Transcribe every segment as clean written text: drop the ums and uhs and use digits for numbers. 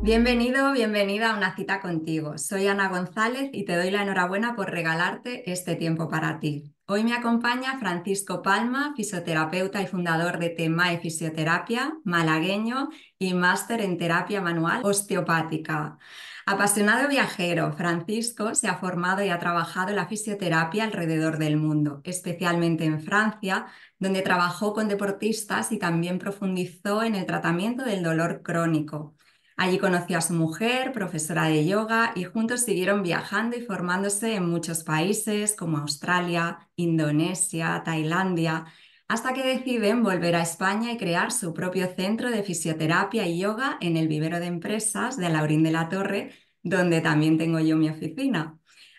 Bienvenido, bienvenida a una cita contigo. Soy Ana González y te doy la enhorabuena por regalarte este tiempo para ti. Hoy me acompaña Francisco Palma, fisioterapeuta y fundador de TEMAE Fisioterapia, malagueño y máster en terapia manual osteopática. Apasionado viajero, Francisco se ha formado y ha trabajado en la fisioterapia alrededor del mundo, especialmente en Francia, donde trabajó con deportistas y también profundizó en el tratamiento del dolor crónico. Allí conoció a su mujer, profesora de yoga, y juntos siguieron viajando y formándose en muchos países como Australia, Indonesia, Tailandia, hasta que deciden volver a España y crear su propio centro de fisioterapia y yoga en el vivero de empresas de Alaurín de la Torre, donde también tengo yo mi oficina.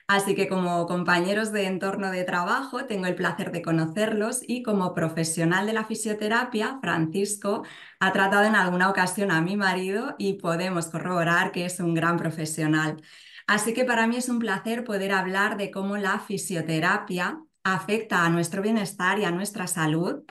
Así que como compañeros de entorno de trabajo tengo el placer de conocerlos y como profesional de la fisioterapia, Francisco ha tratado en alguna ocasión a mi marido y podemos corroborar que es un gran profesional. Así que para mí es un placer poder hablar de cómo la fisioterapia afecta a nuestro bienestar y a nuestra salud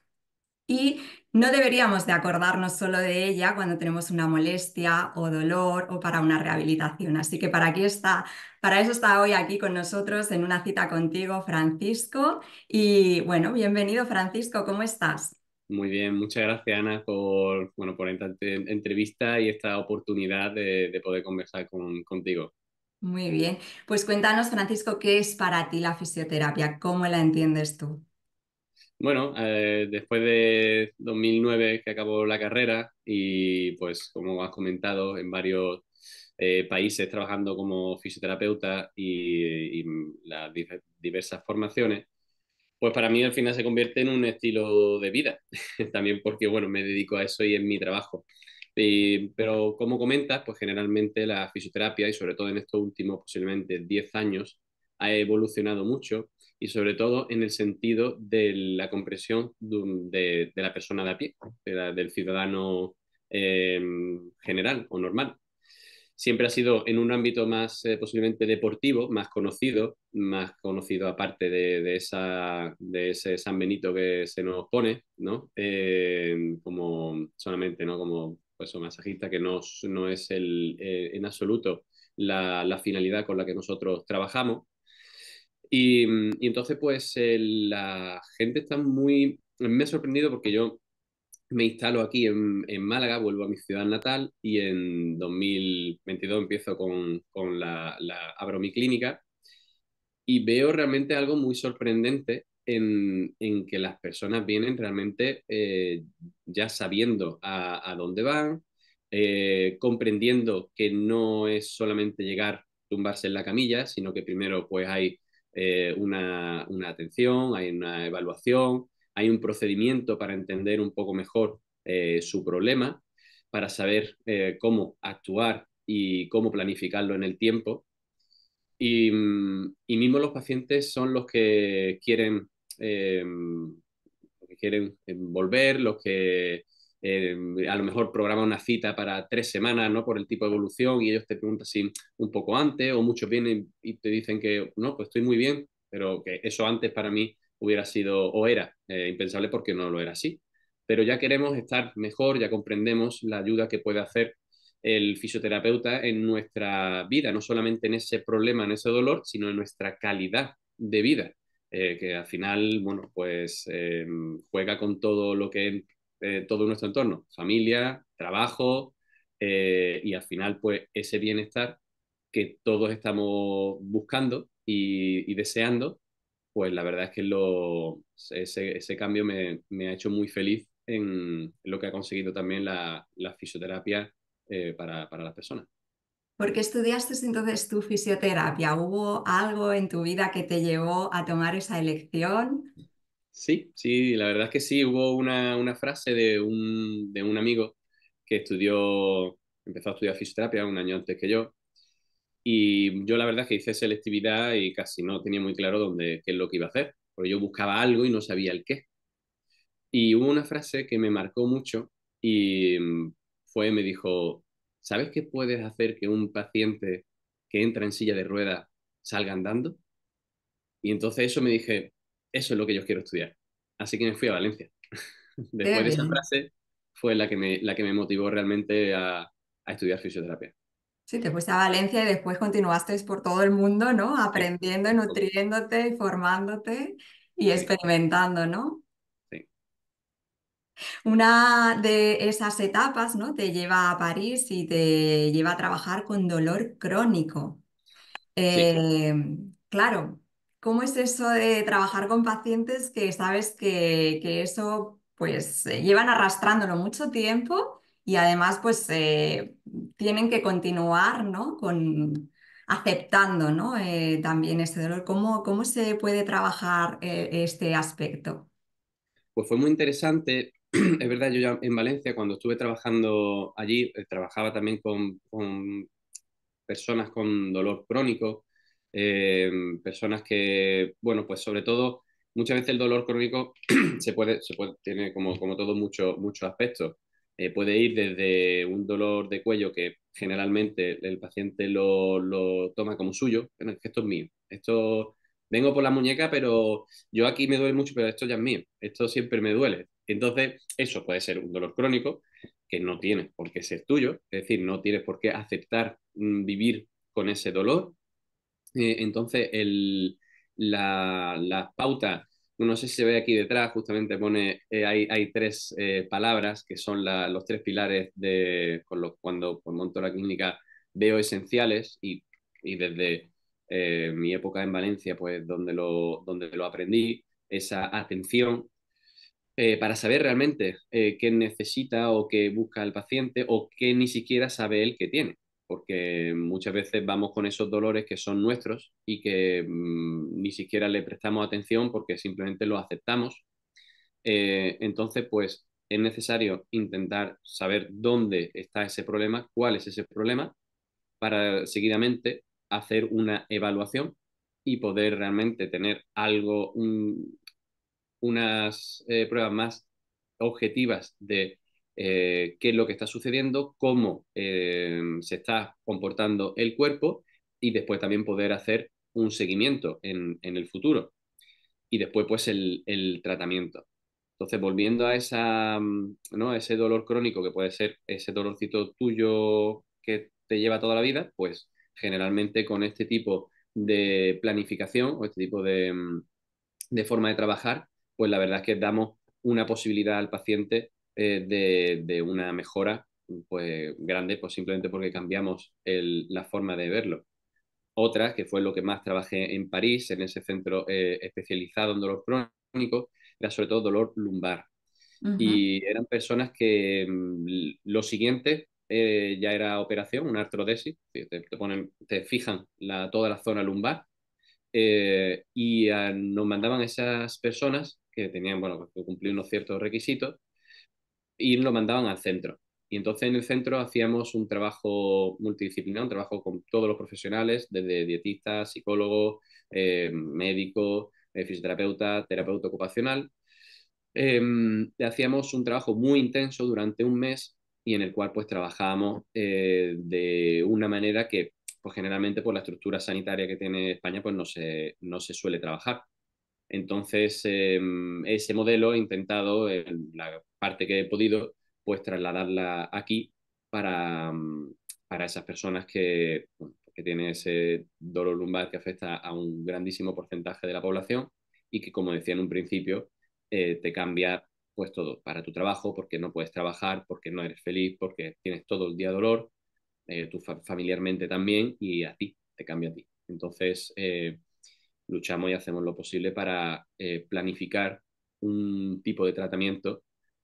y no deberíamos de acordarnos solo de ella cuando tenemos una molestia o dolor o para una rehabilitación. Así que para eso está hoy aquí con nosotros en una cita contigo, Francisco. Y bueno, bienvenido, Francisco, ¿cómo estás? Muy bien, muchas gracias Ana por esta entrevista y esta oportunidad de poder conversar contigo. Muy bien. Pues cuéntanos, Francisco, ¿qué es para ti la fisioterapia? ¿Cómo la entiendes tú? Bueno, después de 2009 que acabó la carrera y pues como has comentado en varios países trabajando como fisioterapeuta y las diversas formaciones, pues para mí al final se convierte en un estilo de vida, también porque, bueno, me dedico a eso y es mi trabajo. Pero como comentas, pues generalmente la fisioterapia, y sobre todo en estos últimos posiblemente 10 años, ha evolucionado mucho y sobre todo en el sentido de la comprensión de la persona de a pie, del ciudadano eh, general o normal. Siempre ha sido en un ámbito más posiblemente deportivo, más conocido aparte de ese San Benito que se nos pone, ¿no? Como solamente, ¿no? Como pues, un masajista que no es en absoluto la finalidad con la que nosotros trabajamos. Y entonces, pues la gente está muy... Me ha sorprendido porque yo me instalo aquí en Málaga, vuelvo a mi ciudad natal y en 2022 empiezo abro mi clínica y veo realmente algo muy sorprendente en que las personas vienen realmente ya sabiendo a dónde van, comprendiendo que no es solamente llegar, tumbarse en la camilla, sino que primero pues hay una atención, hay una evaluación, hay un procedimiento para entender un poco mejor su problema, para saber cómo actuar y cómo planificarlo en el tiempo y mismo los pacientes son los que quieren volver, los que a lo mejor programan una cita para 3 semanas, ¿no? Por el tipo de evolución y ellos te preguntan si un poco antes o muchos vienen y te dicen que no, pues estoy muy bien, pero que eso antes para mí hubiera sido o era impensable porque no lo era así. Pero ya queremos estar mejor, ya comprendemos la ayuda que puede hacer el fisioterapeuta en nuestra vida, no solamente en ese problema, en ese dolor, sino en nuestra calidad de vida, que al final, bueno, pues juega con todo lo que es todo nuestro entorno, familia, trabajo, y al final, pues ese bienestar que todos estamos buscando y deseando, pues la verdad es que ese cambio me ha hecho muy feliz en lo que ha conseguido también la fisioterapia para las personas. ¿Por qué estudiaste entonces tu fisioterapia? ¿Hubo algo en tu vida que te llevó a tomar esa elección? Sí, sí, la verdad es que sí, hubo una frase de un amigo que empezó a estudiar fisioterapia un año antes que yo, y yo la verdad es que hice selectividad y casi no tenía muy claro qué es lo que iba a hacer, porque yo buscaba algo y no sabía el qué. Y hubo una frase que me marcó mucho y me dijo, ¿sabes qué puedes hacer que un paciente que entra en silla de ruedas salga andando? Y entonces eso me dije, eso es lo que yo quiero estudiar. Así que me fui a Valencia. Qué Después de esa bien. frase fue la que me motivó realmente a a estudiar fisioterapia. Sí, te fuiste a Valencia y después continuaste por todo el mundo, ¿no? Sí, Aprendiendo, y un poco. nutriéndote y formándote y Sí, experimentando, ¿no? sí, Una de esas etapas, ¿no? Te lleva a París y te lleva a trabajar con dolor crónico. sí. Eh, claro, ¿cómo es eso de trabajar con pacientes que sabes que eso pues llevan arrastrándolo mucho tiempo y además pues tienen que continuar, ¿no? Con aceptando, ¿no? También este dolor. ¿Cómo se puede trabajar este aspecto? Pues fue muy interesante. Es verdad, yo ya en Valencia, cuando estuve trabajando allí, trabajaba también con personas con dolor crónico, personas que, bueno, pues sobre todo, muchas veces el dolor crónico tiene como todo muchos aspectos. Puede ir desde un dolor de cuello que generalmente el paciente lo toma como suyo, bueno, es que esto es mío, esto vengo por la muñeca, pero yo aquí me duele mucho, pero esto ya es mío, esto siempre me duele. Entonces, eso puede ser un dolor crónico que no tienes por qué ser tuyo, es decir, no tienes por qué aceptar vivir con ese dolor. Entonces, la pauta, no sé si se ve aquí detrás, justamente pone, hay tres palabras que son los tres pilares cuando monto la clínica veo esenciales y desde mi época en Valencia, pues donde lo aprendí, esa atención para saber realmente qué necesita o qué busca el paciente o qué ni siquiera sabe él que tiene. Porque muchas veces vamos con esos dolores que son nuestros y que ni siquiera le prestamos atención porque simplemente lo aceptamos. Entonces, pues es necesario intentar saber dónde está ese problema, cuál es ese problema, para seguidamente hacer una evaluación y poder realmente tener unas pruebas más objetivas de qué es lo que está sucediendo, cómo se está comportando el cuerpo y después también poder hacer un seguimiento en el futuro y después pues el tratamiento. Entonces, volviendo a ¿no? a ese dolor crónico que puede ser ese dolorcito tuyo que te lleva toda la vida, pues generalmente con este tipo de planificación o este tipo de forma de trabajar, pues la verdad es que damos una posibilidad al paciente de una mejora pues grande, pues simplemente porque cambiamos la forma de verlo. Otra, que fue lo que más trabajé en París, en ese centro especializado en dolor crónico, era sobre todo dolor lumbar. Ujú. Y eran personas que lo siguiente ya era operación, una artrodesis, te fijan toda la zona lumbar nos mandaban esas personas que tenían, bueno, que cumplir unos ciertos requisitos y nos mandaban al centro. Y entonces en el centro hacíamos un trabajo multidisciplinar, un trabajo con todos los profesionales, desde dietistas, psicólogos, médicos, fisioterapeuta, terapeuta ocupacional. Hacíamos un trabajo muy intenso durante un mes y en el cual pues trabajábamos de una manera que pues generalmente por la estructura sanitaria que tiene España pues no se suele trabajar. Entonces, ese modelo he intentado, en la parte que he podido, pues trasladarla aquí para, para esas personas bueno, que tienen ese dolor lumbar que afecta a un grandísimo porcentaje de la población y que, como decía en un principio, te cambia pues todo para tu trabajo, porque no puedes trabajar, porque no eres feliz, porque tienes todo el día dolor, familiarmente también, y a ti, te cambia a ti. Entonces, luchamos y hacemos lo posible para planificar un tipo de tratamiento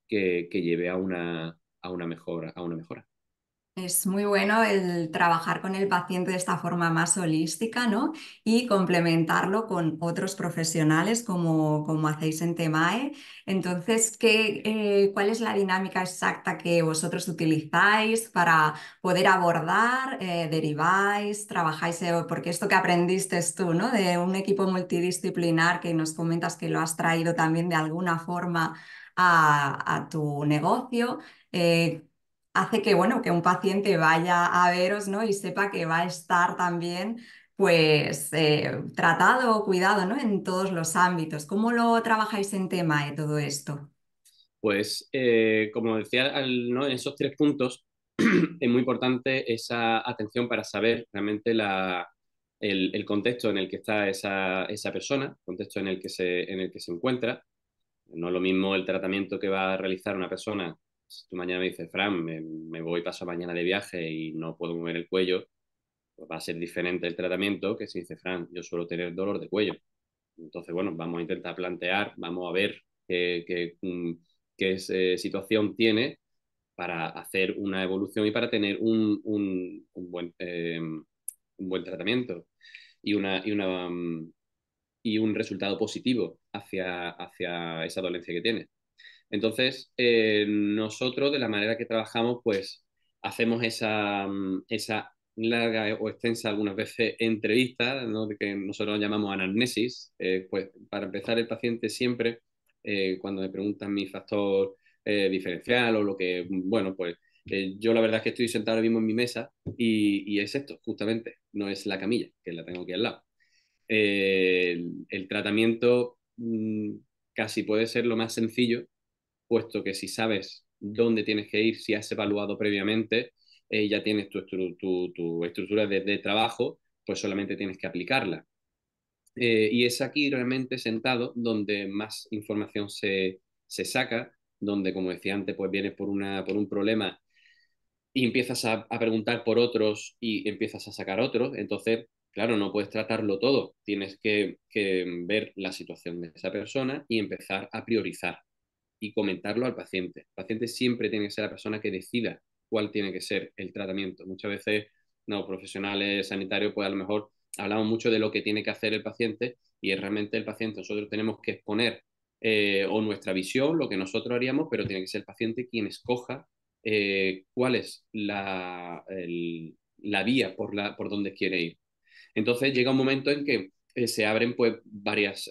que lleve a una mejora, a una mejora. Es muy bueno el trabajar con el paciente de esta forma más holística, ¿no? Y complementarlo con otros profesionales como hacéis en Temae. Entonces, ¿cuál es la dinámica exacta que vosotros utilizáis para poder abordar? ¿Deriváis? ¿Trabajáis? Porque esto que aprendiste tú, ¿no? De un equipo multidisciplinar que nos comentas que lo has traído también de alguna forma a tu negocio. Hace que, bueno, que un paciente vaya a veros, ¿no? Y sepa que va a estar también, pues, tratado o cuidado, ¿no? En todos los ámbitos. ¿Cómo lo trabajáis en tema de todo esto? Pues, como decía, ¿no? En esos tres puntos, es muy importante esa atención para saber realmente el contexto en el que está esa persona, el contexto en el que se encuentra. No es lo mismo el tratamiento que va a realizar una persona. Si tú mañana me dices, Fran, me voy paso mañana de viaje y no puedo mover el cuello, pues va a ser diferente el tratamiento que si dice, Fran, yo suelo tener dolor de cuello. Entonces, bueno, vamos a intentar plantear, vamos a ver qué situación tiene para hacer una evolución y para tener un buen tratamiento y, y un resultado positivo hacia esa dolencia que tiene. Entonces, nosotros de la manera que trabajamos, pues hacemos esa larga o extensa algunas veces entrevista, ¿no? Que nosotros llamamos anamnesis. Pues para empezar el paciente siempre, cuando me preguntan mi factor diferencial o lo que, bueno, pues yo la verdad es que estoy sentado ahora mismo en mi mesa y es esto, justamente, no es la camilla, que la tengo aquí al lado. El tratamiento casi puede ser lo más sencillo, puesto que si sabes dónde tienes que ir, si has evaluado previamente, ya tienes tu estructura de trabajo, pues solamente tienes que aplicarla. Y es aquí realmente sentado donde más información se saca, donde, como decía antes, pues vienes por un problema y empiezas a preguntar por otros y empiezas a sacar otros. Entonces, claro, no puedes tratarlo todo. Tienes que ver la situación de esa persona y empezar a priorizar y comentarlo al paciente. El paciente siempre tiene que ser la persona que decida cuál tiene que ser el tratamiento. Muchas veces, no, profesionales sanitarios, pues a lo mejor hablamos mucho de lo que tiene que hacer el paciente y es realmente el paciente. Nosotros tenemos que exponer o nuestra visión, lo que nosotros haríamos, pero tiene que ser el paciente quien escoja cuál es la vía por donde quiere ir. Entonces llega un momento en que se abren pues varias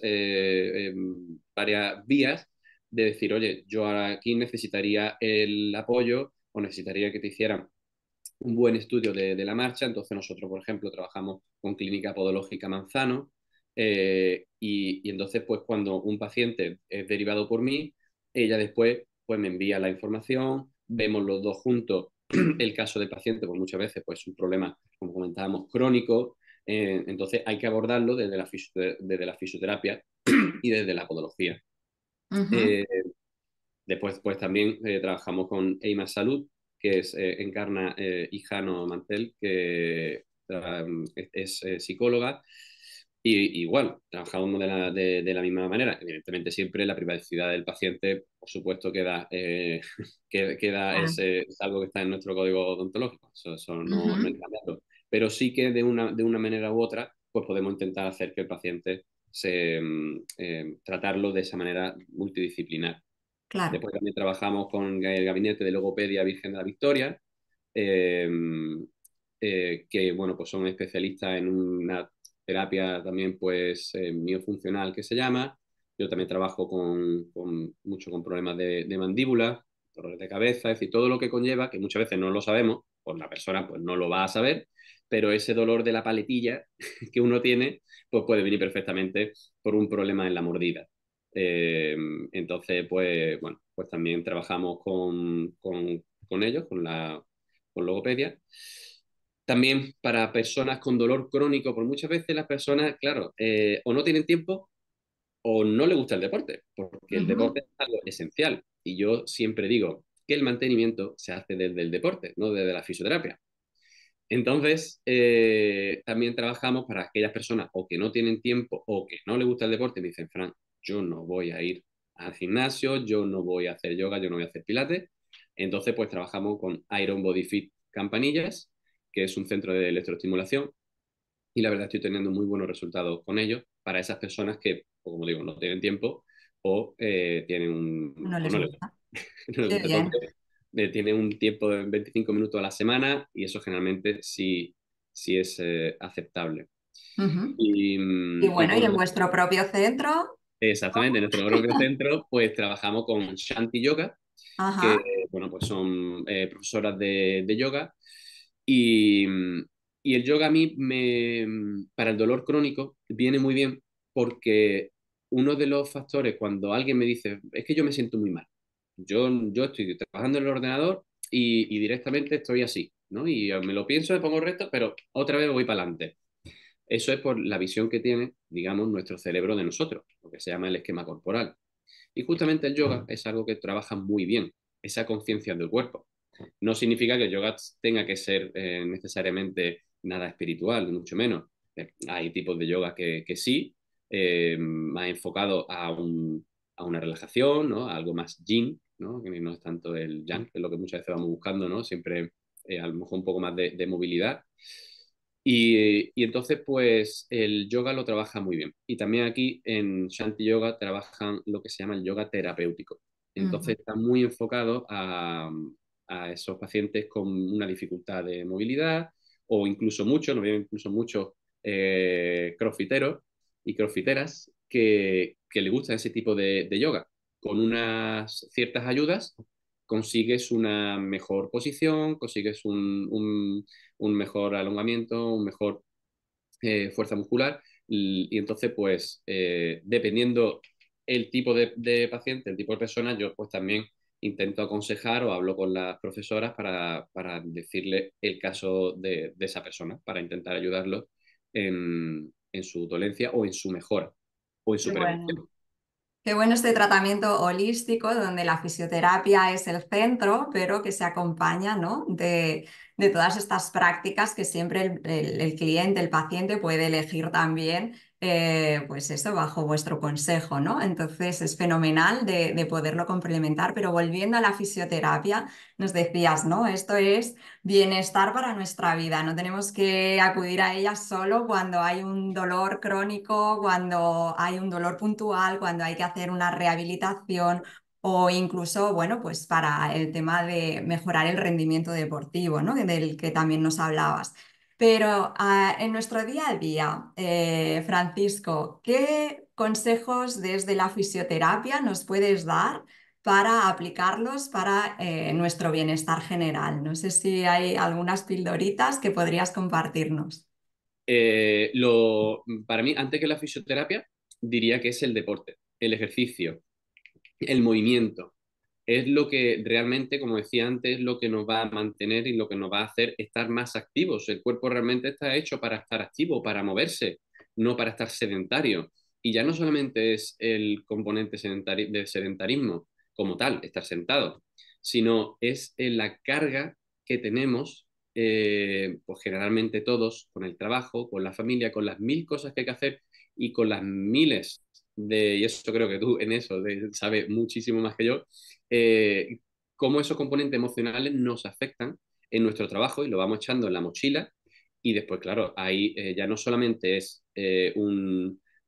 vías de decir, oye, yo ahora aquí necesitaría el apoyo o necesitaría que te hicieran un buen estudio de la marcha. Entonces nosotros, por ejemplo, trabajamos con Clínica Podológica Manzano y entonces pues cuando un paciente es derivado por mí, ella después pues me envía la información, vemos los dos juntos el caso del paciente, pues muchas veces pues es un problema, como comentábamos, crónico, entonces hay que abordarlo desde la fisioterapia y desde la podología. Ujú. Eh, Después, pues también trabajamos con Eima Salud, que Encarna Hijano Mantel, que es psicóloga. Y igual, trabajamos de la misma manera. Evidentemente, siempre la privacidad del paciente, por supuesto, queda es algo que está en nuestro código odontológico. Eso no hay que Ujú. cambiarlo. Pero sí que de una manera u otra, pues podemos intentar hacer que el paciente tratarlo de esa manera multidisciplinar. Claro. Después también trabajamos con el Gabinete de Logopedia Virgen de la Victoria, eh, que bueno, pues son especialistas en una terapia también pues miofuncional que se llama. Yo también trabajo mucho con problemas de mandíbula, dolores de cabeza, es decir, todo lo que conlleva, que muchas veces no lo sabemos, pues la persona pues no lo va a saber, pero ese dolor de la paletilla que uno tiene, pues puede venir perfectamente por un problema en la mordida. Eh, entonces, pues bueno, pues también trabajamos con ellos, con logopedia. También para personas con dolor crónico, por muchas veces las personas, claro, o no tienen tiempo o no les gusta el deporte, porque el Ujú. deporte es algo esencial. Y yo siempre digo que el mantenimiento se hace desde el deporte, no desde la fisioterapia. Entonces, también trabajamos para aquellas personas o que no tienen tiempo o que no les gusta el deporte y me dicen, Fran, yo no voy a ir al gimnasio, yo no voy a hacer yoga, yo no voy a hacer pilates. Entonces, pues trabajamos con Iron Body Fit Campanillas, que es un centro de electroestimulación y la verdad estoy teniendo muy buenos resultados con ellos para esas personas que, pues, como digo, no tienen tiempo o No o les no les gusta. no les Qué gusta. bien. Entonces, tiene un tiempo de 25 minutos a la semana y eso generalmente sí es aceptable. Ujú. Y, Y y bueno, y con en vuestro propio centro. exactamente, en nuestro propio centro, pues trabajamos con Shanti Yoga, que, Ajá. bueno, pues son profesoras de yoga. Y, y el yoga a mí, para el dolor crónico, viene muy bien porque uno de los factores, cuando alguien me dice, es que yo me siento muy mal, yo estoy trabajando en el ordenador y directamente estoy así, ¿no? Y me lo pienso, me pongo recto, pero otra vez voy para adelante. Eso es por la visión que tiene, digamos, nuestro cerebro de nosotros, lo que se llama el esquema corporal. Y justamente el yoga es algo que trabaja muy bien, esa conciencia del cuerpo. No significa que el yoga tenga que ser necesariamente nada espiritual, ni mucho menos. Hay tipos de yoga que sí, más enfocado a una relajación, ¿no? A algo más yin, ¿no? Que no es tanto el yang, que es lo que muchas veces vamos buscando, ¿no? Siempre a lo mejor un poco más de movilidad. Y entonces, pues el yoga lo trabaja muy bien. Y también aquí en Shanti Yoga trabajan lo que se llama el yoga terapéutico. Ujú. Entonces está muy enfocado a esos pacientes con una dificultad de movilidad o incluso muchos, no veo incluso muchos crossfiteros y crossfiteras que le gusta ese tipo de yoga. Con unas ciertas ayudas consigues una mejor posición, consigues un mejor alongamiento, un mejor fuerza muscular y entonces pues dependiendo el tipo de paciente, el tipo de persona, yo pues también intento aconsejar o hablo con las profesoras para decirle el caso de esa persona, para intentar ayudarlo en su dolencia o en su mejora o en Qué su bueno. prevención. Qué bueno este tratamiento holístico donde la fisioterapia es el centro, pero que se acompaña, ¿no? de todas estas prácticas que siempre el cliente, el paciente puede elegir también, pues eso, bajo vuestro consejo, ¿no? Entonces es fenomenal de poderlo complementar, pero volviendo a la fisioterapia, nos decías, ¿no? Esto es bienestar para nuestra vida. No tenemos que acudir a ella solo cuando hay un dolor crónico, cuando hay un dolor puntual, cuando hay que hacer una rehabilitación o incluso, bueno, pues para el tema de mejorar el rendimiento deportivo, ¿no? Del que también nos hablabas. Pero en nuestro día a día, Francisco, ¿qué consejos desde la fisioterapia nos puedes dar para aplicarlos para nuestro bienestar general? No sé si hay algunas pildoritas que podrías compartirnos. Para mí, antes que la fisioterapia, diría que es el deporte, el ejercicio, el movimiento. Es lo que realmente, como decía antes, lo que nos va a mantener y lo que nos va a hacer estar más activos. El cuerpo realmente está hecho para estar activo, para moverse, no para estar sedentario. Y ya no solamente es el componente del sedentarismo como tal, estar sentado, sino es la carga que tenemos, pues generalmente todos, con el trabajo, con la familia, con las mil cosas que hay que hacer y con las miles y eso creo que tú en eso sabes muchísimo más que yo, eh, cómo esos componentes emocionales nos afectan en nuestro trabajo y lo vamos echando en la mochila y después, claro, ahí ya no solamente es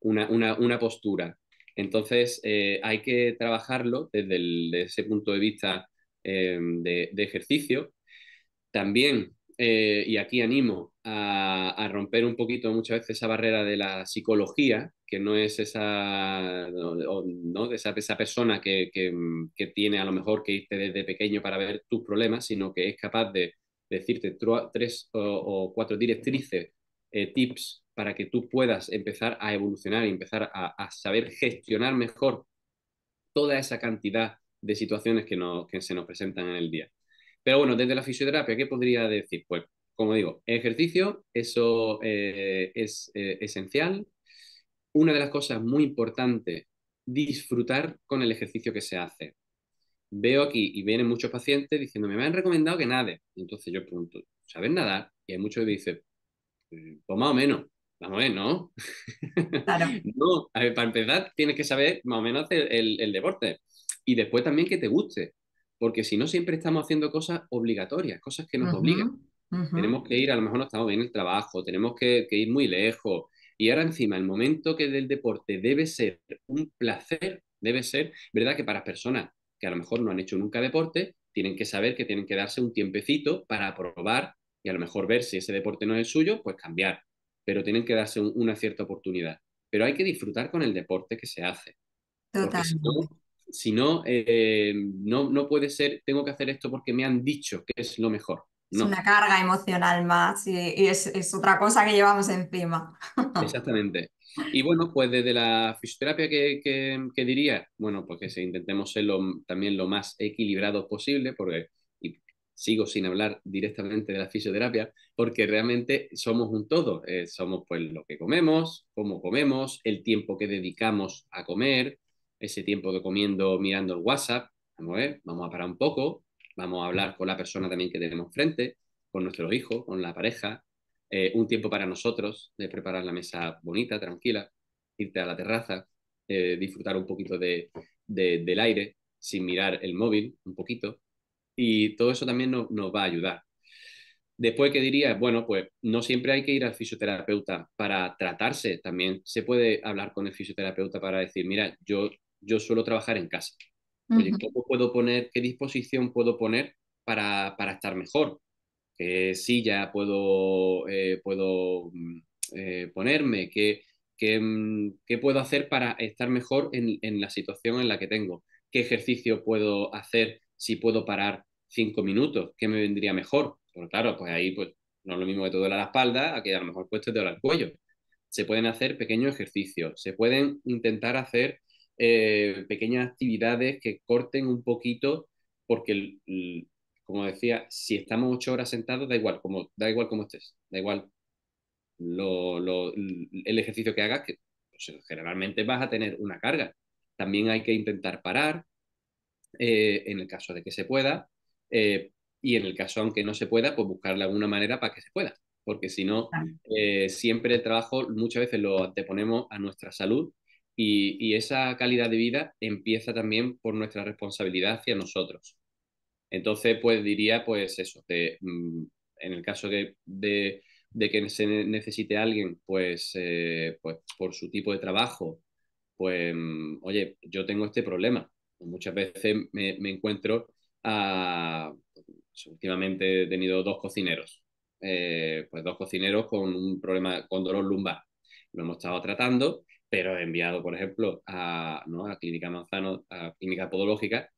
una postura, entonces hay que trabajarlo desde ese punto de vista de ejercicio también, y aquí animo a romper un poquito muchas veces esa barrera de la psicología, que no es esa, ¿no? esa persona que tiene a lo mejor que irte desde pequeño para ver tus problemas, sino que es capaz de decirte tres o cuatro directrices, tips para que tú puedas empezar a evolucionar y empezar a saber gestionar mejor toda esa cantidad de situaciones que se nos presentan en el día. Pero bueno, desde la fisioterapia, ¿qué podría decir? Pues, como digo, ejercicio, eso es esencial. Una de las cosas muy importantes, disfrutar con el ejercicio que se hace. Veo aquí y vienen muchos pacientes diciéndome, me han recomendado que nade. Y entonces yo pregunto, ¿sabes nadar? Y hay muchos que dicen, pues más o menos. Vamos a ver, ¿no? Claro. No, a ver, para empezar tienes que saber más o menos hacer el deporte y después también que te guste, porque si no siempre estamos haciendo cosas obligatorias, cosas que nos Ujú, obligan. ujú. Tenemos que ir, a lo mejor no estamos bien en el trabajo, tenemos que ir muy lejos y ahora encima el momento que del deporte debe ser un placer, debe ser, verdad que para personas que a lo mejor no han hecho nunca deporte, tienen que saber que tienen que darse un tiempecito para probar y a lo mejor ver si ese deporte no es el suyo, pues cambiar, pero tienen que darse una cierta oportunidad, pero hay que disfrutar con el deporte que se hace, porque Totalmente. no puede ser, tengo que hacer esto porque me han dicho que es lo mejor. Es No, una carga emocional más y es otra cosa que llevamos encima. exactamente. Y bueno, pues desde la fisioterapia que diría, bueno, pues que intentemos ser también lo más equilibrados posible, porque y sigo sin hablar directamente de la fisioterapia, porque realmente somos un todo. Somos pues lo que comemos, cómo comemos, el tiempo que dedicamos a comer, ese tiempo de comiendo mirando el WhatsApp. Vamos a ver, vamos a parar un poco, vamos a hablar con la persona también que tenemos frente, con nuestros hijos, con la pareja, un tiempo para nosotros, de preparar la mesa bonita, tranquila, irte a la terraza, disfrutar un poquito del aire sin mirar el móvil, un poquito, y todo eso también nos va a ayudar. Después, ¿qué diría? Bueno, pues no siempre hay que ir al fisioterapeuta para tratarse, también se puede hablar con el fisioterapeuta para decir, mira, yo suelo trabajar en casa. Oye, Ujú. ¿cómo puedo poner, qué disposición puedo poner para estar mejor? ¿Qué silla puedo ponerme? ¿Qué puedo hacer para estar mejor en la situación en la que tengo? ¿Qué ejercicio puedo hacer si puedo parar 5 minutos? ¿Qué me vendría mejor? Pero claro, pues ahí pues, no es lo mismo que te duele la espalda a que a lo mejor pues te duele el cuello. Se pueden hacer pequeños ejercicios, se pueden intentar hacer pequeñas actividades que corten un poquito, porque como decía, si estamos 8 horas sentados, da igual cómo estés, da igual el ejercicio que hagas, que pues, generalmente vas a tener una carga. También hay que intentar parar, en el caso de que se pueda, eh, y en el caso, aunque no se pueda, pues buscarle alguna manera para que se pueda, porque si no, siempre el trabajo muchas veces lo anteponemos a nuestra salud y esa calidad de vida empieza también por nuestra responsabilidad hacia nosotros. Entonces, pues diría, pues eso, en el caso de que se necesite alguien, pues por su tipo de trabajo, pues, oye, yo tengo este problema. Muchas veces me encuentro pues, últimamente he tenido dos cocineros, pues dos cocineros con un problema, con dolor lumbar. Lo hemos estado tratando, pero he enviado, por ejemplo, ¿no? a Clínica Manzano, a Clínica Podológica,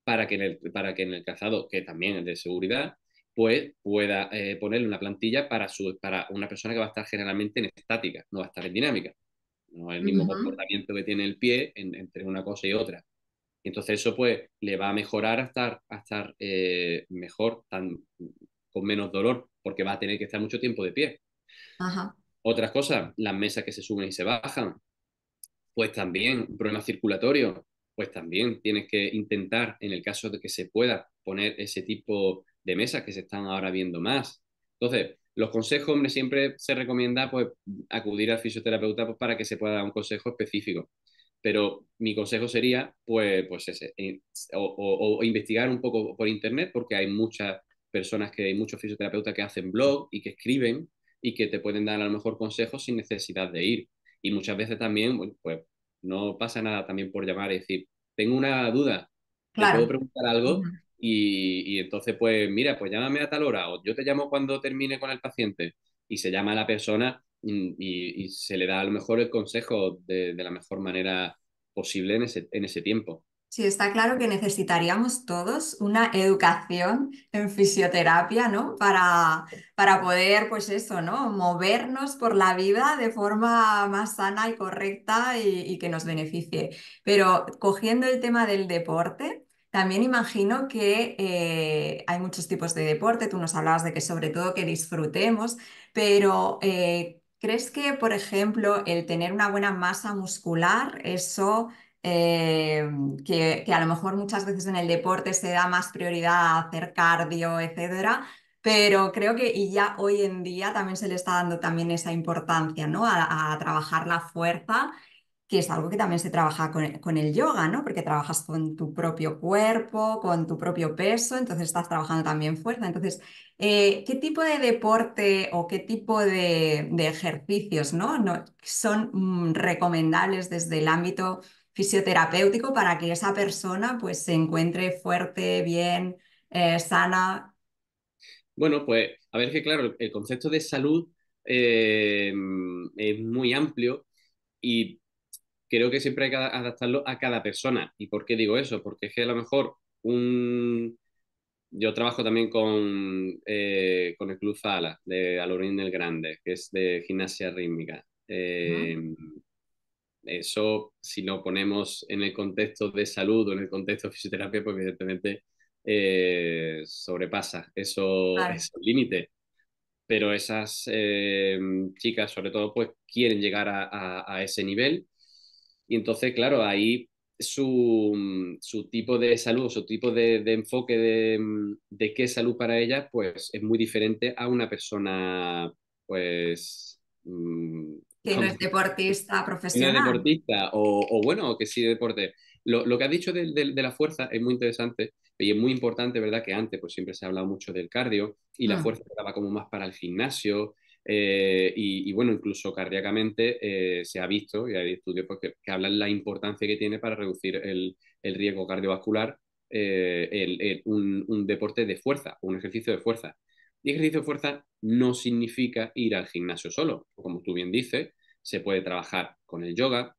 para que en el calzado, que también es de seguridad, pues pueda ponerle una plantilla para una persona que va a estar generalmente en estática, no va a estar en dinámica. No es el mismo Ujú. comportamiento que tiene el pie entre una cosa y otra. Entonces eso pues le va a mejorar a estar mejor, con menos dolor, porque va a tener que estar mucho tiempo de pie. Ajá. Otras cosas, las mesas que se suben y se bajan, pues también un problema circulatorio, pues también tienes que intentar, en el caso de que se pueda, poner ese tipo de mesas que se están ahora viendo más. Entonces, los consejos, hombre, siempre se recomienda pues acudir al fisioterapeuta pues, para que se pueda dar un consejo específico. Pero mi consejo sería, pues ese, o investigar un poco por internet, porque hay muchas personas, hay muchos fisioterapeutas que hacen blog y que escriben y que te pueden dar a lo mejor consejos sin necesidad de ir. Y muchas veces también, bueno, pues no pasa nada también por llamar y decir, tengo una duda, te puedo Claro. preguntar algo, Ujú. y entonces pues mira, pues llámame a tal hora o yo te llamo cuando termine con el paciente, y se llama a la persona y se le da a lo mejor el consejo de la mejor manera posible en ese tiempo. Sí, está claro que necesitaríamos todos una educación en fisioterapia, ¿no? Para poder, pues eso, ¿no? Movernos por la vida de forma más sana y correcta y que nos beneficie. Pero cogiendo el tema del deporte, también imagino que hay muchos tipos de deporte. Tú nos hablabas de que sobre todo que disfrutemos, pero ¿crees que, por ejemplo, el tener una buena masa muscular, eso eh, que a lo mejor muchas veces en el deporte se da más prioridad a hacer cardio, etcétera, pero creo que y ya hoy en día también se le está dando también esa importancia, ¿no? A trabajar la fuerza, que es algo que también se trabaja con el yoga, ¿no? Porque trabajas con tu propio cuerpo, con tu propio peso, entonces estás trabajando también fuerza. Entonces, ¿qué tipo de deporte o qué tipo de ejercicios, ¿no? son recomendables desde el ámbito fisioterapéutico para que esa persona pues se encuentre fuerte, bien, sana? Bueno, pues a ver que claro, el concepto de salud es muy amplio y creo que siempre hay que adaptarlo a cada persona. ¿Y por qué digo eso? Porque es que a lo mejor yo trabajo también con el Club Zala de Alorín del Grande, que es de gimnasia rítmica. Eso, si lo ponemos en el contexto de salud o en el contexto de fisioterapia, pues evidentemente sobrepasa Claro. esos límites. Pero esas chicas, sobre todo, pues quieren llegar a ese nivel. Y entonces, claro, ahí su tipo de salud, su tipo de enfoque de qué es salud para ellas, pues es muy diferente a una persona, pues, Que no vamos, es deportista que no es profesional. deportista o bueno, o que sí de deporte. Lo que has dicho de la fuerza es muy interesante y es muy importante, ¿verdad? Que antes pues siempre se ha hablado mucho del cardio y la Mm, fuerza estaba como más para el gimnasio y bueno, incluso cardíacamente se ha visto y hay estudios pues, que hablan la importancia que tiene para reducir el riesgo cardiovascular un deporte de fuerza, un ejercicio de fuerza. Y ejercicio de fuerza no significa ir al gimnasio solo, como tú bien dices, se puede trabajar con el yoga,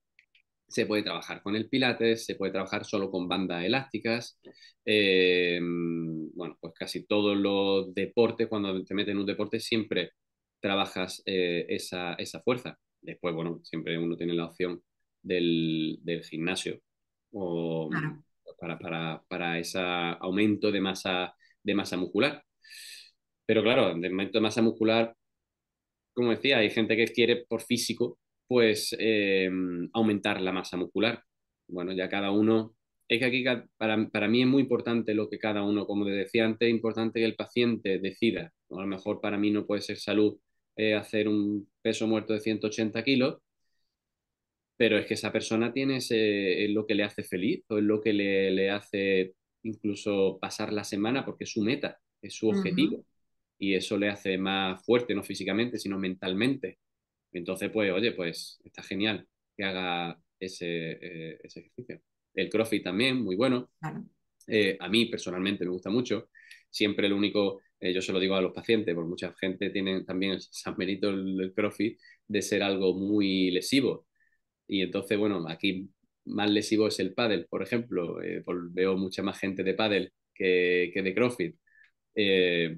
se puede trabajar con el pilates, se puede trabajar solo con bandas elásticas. Bueno, pues casi todos los deportes, cuando te metes en un deporte, siempre trabajas esa fuerza. Después, bueno, siempre uno tiene la opción del gimnasio o, claro. para ese aumento de masa muscular. Pero claro, de aumento de masa muscular como decía, hay gente que quiere por físico, pues aumentar la masa muscular. Bueno, ya cada uno, es que aquí para mí es muy importante lo que cada uno, como te decía antes, es importante que el paciente decida. ¿No? A lo mejor para mí no puede ser salud hacer un peso muerto de 180 kilos, pero es que esa persona tiene es lo que le hace feliz o es lo que le hace incluso pasar la semana porque es su meta, es su Ujú, objetivo. Y eso le hace más fuerte, no físicamente, sino mentalmente. Entonces, pues, oye, pues está genial que haga ese ejercicio. El CrossFit también, muy bueno. claro. A mí personalmente me gusta mucho. Siempre lo único, yo se lo digo a los pacientes, porque mucha gente tiene también el San Benito el CrossFit de ser algo muy lesivo. Y entonces, bueno, aquí más lesivo es el pádel, por ejemplo. Veo mucha más gente de pádel que de CrossFit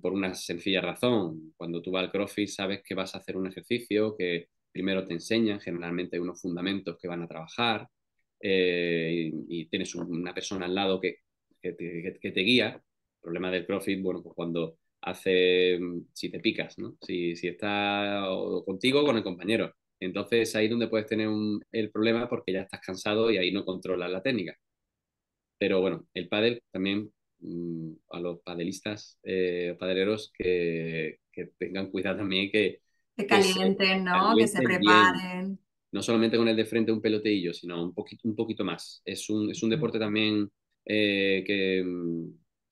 por una sencilla razón. Cuando tú vas al CrossFit sabes que vas a hacer un ejercicio, que primero te enseñan, generalmente hay unos fundamentos que van a trabajar y tienes una persona al lado que te guía. El problema del CrossFit, bueno, pues cuando hace, si te picas, ¿no? Si está contigo o con el compañero. Entonces ahí es donde puedes tener el problema porque ya estás cansado y ahí no controlas la técnica. Pero bueno, el pádel también a los padelistas, padeleros, que tengan cuidado también, Que que se calienten, ¿no? Que se calienten bien, preparen. no solamente con el de frente un peloteillo, sino un poquito más. Es un deporte también que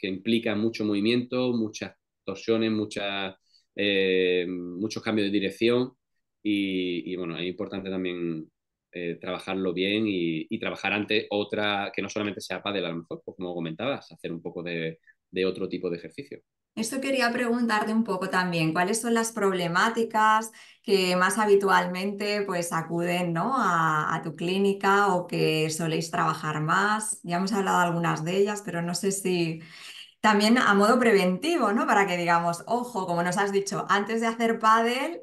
implica mucho movimiento, muchas torsiones, muchos cambios de dirección y bueno, es importante también trabajarlo bien y trabajar ante otra, que no solamente sea pádel a lo mejor, pues como comentabas, hacer un poco de otro tipo de ejercicio. Esto quería preguntarte un poco también, ¿cuáles son las problemáticas que más habitualmente pues acuden, ¿no? a tu clínica o que soléis trabajar más? Ya hemos hablado de algunas de ellas, pero no sé si también a modo preventivo, ¿no? Para que digamos, ojo, como nos has dicho, antes de hacer pádel,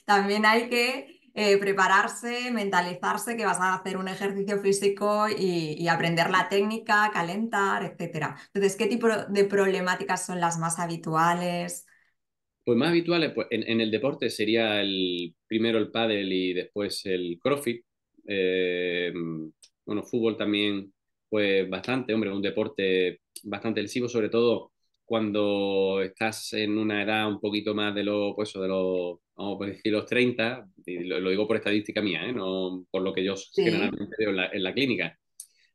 también hay que prepararse, mentalizarse que vas a hacer un ejercicio físico y aprender la técnica, calentar, etcétera. Entonces, ¿qué tipo de problemáticas son las más habituales? Pues más habituales, pues en el deporte sería primero el pádel y después el CrossFit. Eh, bueno, fútbol también, pues bastante, hombre, un deporte bastante lesivo, sobre todo cuando estás en una edad un poquito más pues, de los, vamos a decir, los 30, y lo digo por estadística mía, ¿eh? No por lo que yo Sí. generalmente veo en la clínica.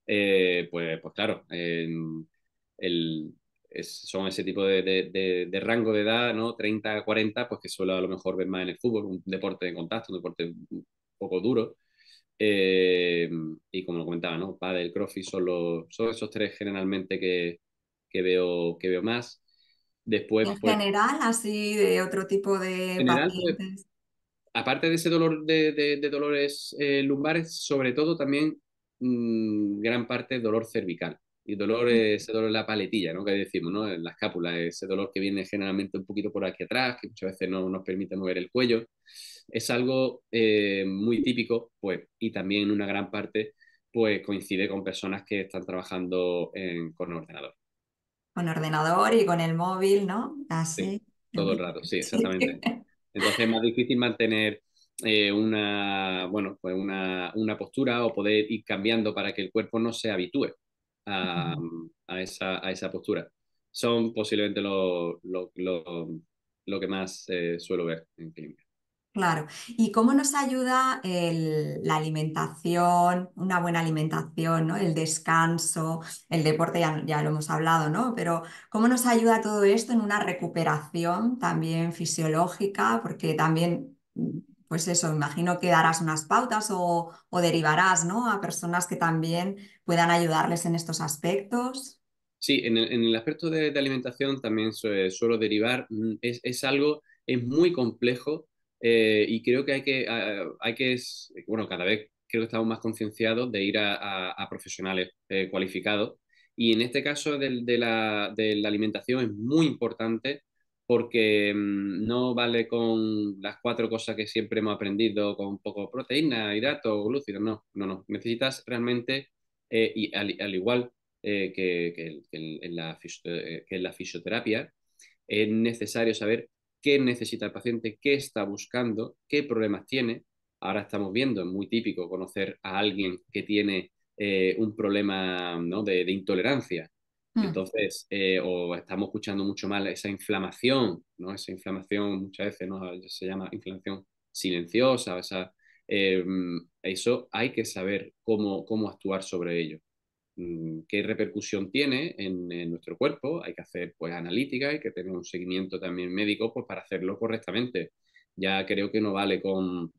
Pues claro, el, son ese tipo de rango de edad, ¿no? 30 a 40, pues que suele a lo mejor ver más en el fútbol, un deporte de contacto, un deporte un poco duro. Eh, y como lo comentaba, ¿no? Pádel, CrossFit son esos tres generalmente que veo más. Después, En pues, general, así de otro tipo de en general, pues, pacientes. aparte de ese dolor de dolores lumbares, sobre todo también gran parte dolor cervical. Y ese dolor en la paletilla, ¿no? Que decimos, ¿no? En la escápula, ese dolor que viene generalmente un poquito por aquí atrás, que muchas veces no nos permite mover el cuello. Es algo muy típico, pues, y también en una gran parte, pues coincide con personas que están trabajando con ordenador. Con ordenador y con el móvil, ¿no? Sí, Así. todo el rato, sí, Sí. exactamente. Entonces es más difícil mantener una, bueno, pues una postura o poder ir cambiando para que el cuerpo no se habitúe a, a esa postura. Son posiblemente lo que más suelo ver en clínica. Claro. ¿Y cómo nos ayuda la alimentación, una buena alimentación, ¿no? El descanso, el deporte, ya lo hemos hablado, ¿no? Pero ¿cómo nos ayuda todo esto en una recuperación también fisiológica? Porque también, pues eso, imagino que darás unas pautas o derivarás, ¿no? A personas que también puedan ayudarles en estos aspectos. Sí, en el aspecto de alimentación también suelo derivar, es algo, es muy complejo y creo que bueno, cada vez creo que estamos más concienciados de ir a profesionales cualificados y en este caso de la alimentación es muy importante porque no vale con las cuatro cosas que siempre hemos aprendido, con un poco de proteína, hidratos, glúcidos, no, necesitas realmente, y al igual que en la fisioterapia, es necesario saber qué necesita el paciente, qué está buscando, qué problemas tiene. Ahora estamos viendo, es muy típico conocer a alguien que tiene un problema, ¿no? de intolerancia. Mm. Entonces, o estamos escuchando mucho mal esa inflamación, ¿no? Esa inflamación muchas veces, ¿no? Se llama inflamación silenciosa, eh, eso hay que saber cómo actuar sobre ello, qué repercusión tiene en nuestro cuerpo. Hay que hacer pues analítica, hay que tener un seguimiento también médico pues, para hacerlo correctamente. Ya creo que no vale con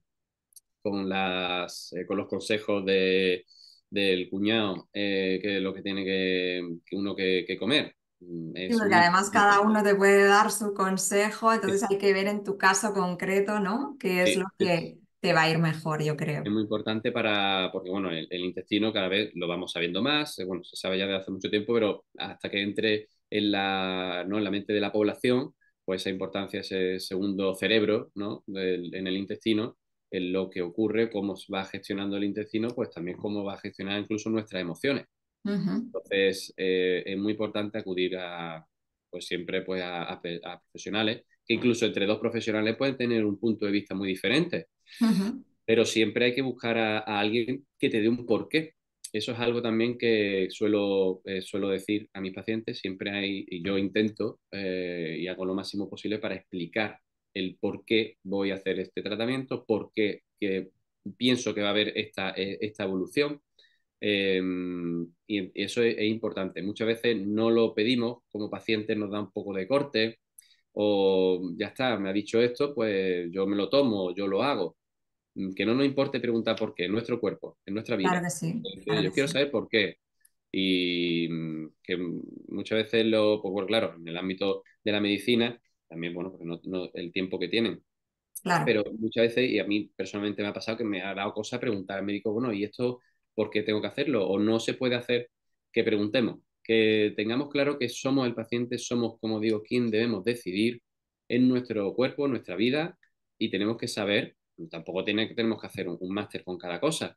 los consejos del cuñado, que es lo que tiene que uno que comer. Sí, Es porque muy además cada importante. uno te puede dar su consejo, entonces Es, hay que ver en tu caso concreto, ¿no? ¿Qué es lo sí, que te va a ir mejor, yo creo? es muy importante porque bueno, el intestino cada vez lo vamos sabiendo más, bueno, se sabe ya de hace mucho tiempo, pero hasta que entre ¿no? en la mente de la población, pues esa importancia, ese segundo cerebro, ¿no? En el intestino, en lo que ocurre, cómo va gestionando el intestino, pues también cómo va a gestionar incluso nuestras emociones. Ujú, Entonces, es muy importante acudir pues siempre pues a profesionales, que incluso entre dos profesionales pueden tener un punto de vista muy diferente, ujú, pero siempre hay que buscar a alguien que te dé un porqué. Eso es algo también que suelo decir a mis pacientes, siempre hay, y yo intento y hago lo máximo posible para explicar el por qué voy a hacer este tratamiento, por qué que pienso que va a haber esta evolución. eh, y eso es importante. Muchas veces no lo pedimos, como pacientes nos da un poco de corte, o ya está, me ha dicho esto, pues yo me lo tomo, yo lo hago. Que no nos importe preguntar por qué, en nuestro cuerpo, en nuestra claro vida. que sí, claro Yo que quiero sí. saber por qué. Y que muchas veces pues bueno, claro, en el ámbito de la medicina, también, bueno, porque el tiempo que tienen, Claro. pero muchas veces, y a mí personalmente me ha pasado que me ha dado cosa preguntar al médico, bueno, ¿y esto por qué tengo que hacerlo? O no se puede hacer que preguntemos, que tengamos claro que somos el paciente, somos, como digo, quien debemos decidir en nuestro cuerpo, en nuestra vida, y tenemos que saber, tampoco tenemos que hacer un máster con cada cosa,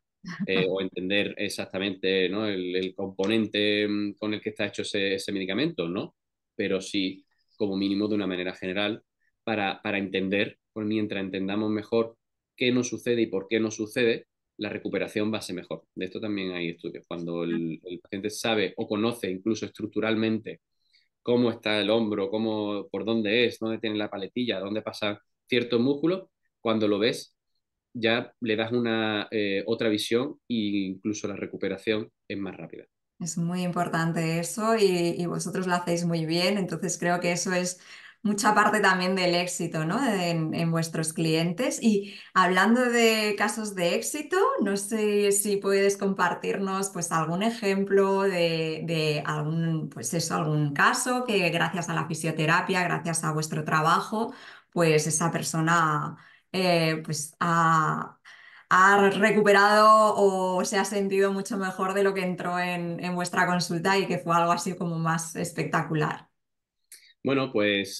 o entender exactamente, ¿no? el componente con el que está hecho ese medicamento, ¿no? Pero sí, como mínimo, de una manera general para entender, pues mientras entendamos mejor qué nos sucede y por qué nos sucede, la recuperación va a ser mejor. De esto también hay estudios. Cuando el paciente sabe o conoce incluso estructuralmente cómo está el hombro, por dónde es, dónde tiene la paletilla, dónde pasan ciertos músculos, cuando lo ves ya le das una otra visión e incluso la recuperación es más rápida. Es muy importante eso y vosotros lo hacéis muy bien, entonces creo que eso es mucha parte también del éxito, ¿no? En vuestros clientes. Y hablando de casos de éxito, no sé si puedes compartirnos pues algún ejemplo de algún, pues eso, algún caso que gracias a la fisioterapia, gracias a vuestro trabajo, pues esa persona pues ha recuperado o se ha sentido mucho mejor de lo que entró en vuestra consulta y que fue algo así como más espectacular. Bueno, pues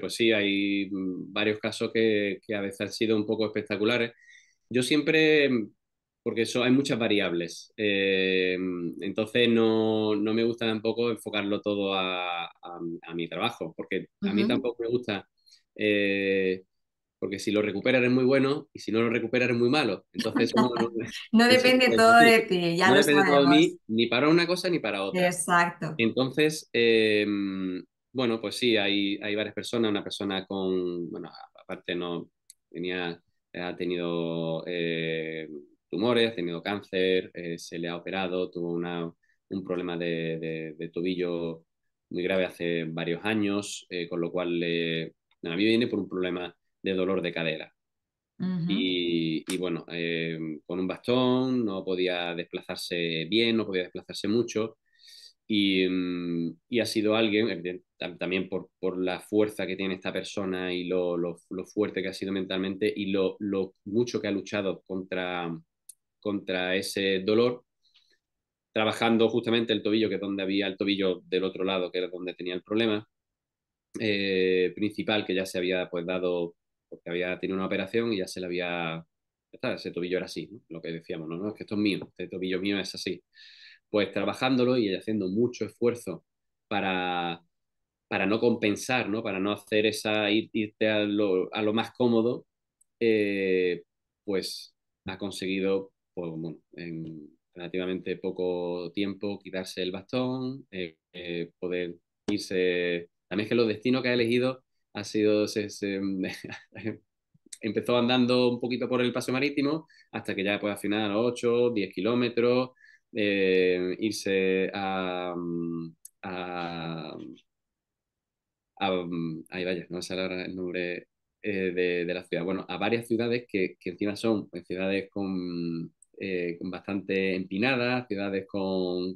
sí, hay varios casos que a veces han sido un poco espectaculares. Yo siempre, porque hay muchas variables. Entonces no me gusta tampoco enfocarlo todo a mi trabajo, porque a mí Ujú. tampoco me gusta, eh, porque si lo recuperas eres muy bueno y si no lo recuperas eres muy malo. Entonces No eso no depende puede ser todo así. de ti, ya No lo depende todo de sabemos. mí ni para una cosa ni para otra. Exacto. Entonces, bueno, pues sí, hay varias personas, una persona con, bueno, aparte no, tenía, ha tenido tumores, ha tenido cáncer, se le ha operado, tuvo un problema de tobillo muy grave hace varios años, con lo cual a mí viene por un problema de dolor de cadera. Ujú. Y bueno, con un bastón no podía desplazarse bien, no podía desplazarse mucho. Y ha sido alguien, también por la fuerza que tiene esta persona y lo fuerte que ha sido mentalmente y lo mucho que ha luchado contra ese dolor, trabajando justamente el tobillo, que es donde había el tobillo del otro lado, que era donde tenía el problema principal, que ya se había pues dado, porque había tenido una operación y ya se le había, ese tobillo era así, ¿no? Lo que decíamos, no, no, es que esto es mío, este tobillo mío es así. Pues trabajándolo y haciendo mucho esfuerzo para, para no compensar, ¿no? Para no hacer irte a lo más cómodo, pues ha conseguido, pues, bueno, en relativamente poco tiempo quitarse el bastón, poder irse. También es que los destinos que ha elegido ha sido, empezó andando un poquito por el paseo marítimo hasta que ya pues al final 8 10 kilómetros, irse a, ahí vaya, no me sale ahora el nombre de la ciudad. Bueno, a varias ciudades que encima son pues, ciudades con bastante empinadas, ciudades con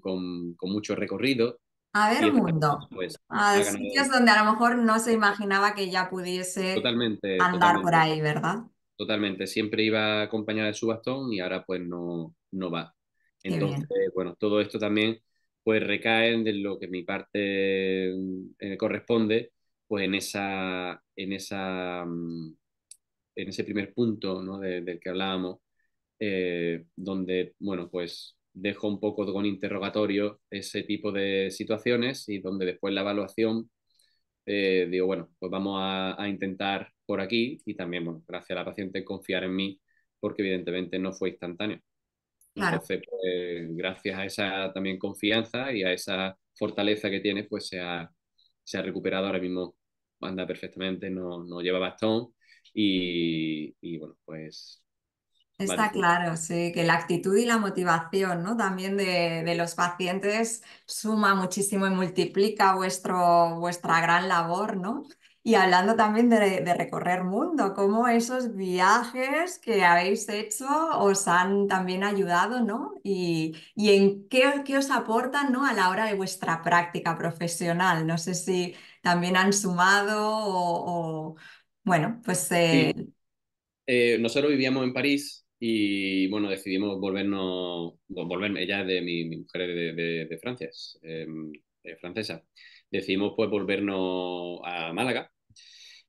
mucho recorrido, A ver, y esta persona, mundo. pues A ha ganado sitios donde a lo mejor no se imaginaba que ya pudiese totalmente, andar por totalmente. ahí, ¿verdad? Totalmente, siempre iba acompañada de su bastón y ahora pues no va. Qué Entonces, bien. bueno, todo esto también pues recae en lo que mi parte corresponde, pues en ese primer punto, ¿no? Del que hablábamos, donde, bueno, pues dejo un poco con interrogatorio ese tipo de situaciones y donde después la evaluación digo, bueno, pues vamos a intentar por aquí y también, bueno, gracias a la paciente confiar en mí, porque evidentemente no fue instantáneo. Claro. Entonces, pues, gracias a esa también confianza y a esa fortaleza que tiene, pues se ha recuperado ahora mismo, anda perfectamente, no lleva bastón y bueno, pues va Está disfrutando. claro, sí, que la actitud y la motivación, ¿no? También de los pacientes suma muchísimo y multiplica vuestra gran labor, ¿no? Y hablando también de recorrer mundo, cómo esos viajes que habéis hecho os han también ayudado, ¿no? Y en qué os aportan, ¿no? A la hora de vuestra práctica profesional. No sé si también han sumado bueno, pues Sí, nosotros vivíamos en París y bueno, decidimos volverme, ella es de mi mujer es de Francia, es francesa. Decidimos pues volvernos a Málaga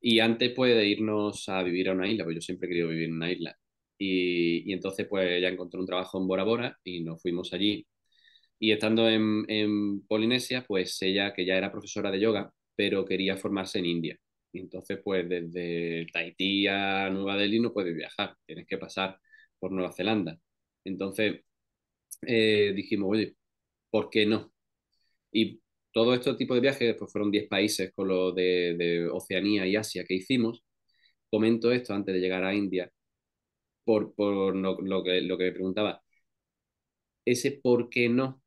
y antes pues de irnos a vivir a una isla, pues yo siempre he querido vivir en una isla. Y entonces pues ella encontró un trabajo en Bora Bora y nos fuimos allí. Y estando en Polinesia, pues ella, que ya era profesora de yoga, pero quería formarse en India. Y entonces, pues desde Tahití a Nueva Delhi no puedes viajar, tienes que pasar por Nueva Zelanda. Entonces dijimos, oye, ¿por qué no? Y todo este tipo de viajes, pues fueron 10 países con lo de Oceanía y Asia que hicimos. Comento esto antes de llegar a India, por lo que me preguntaba. Ese por qué no.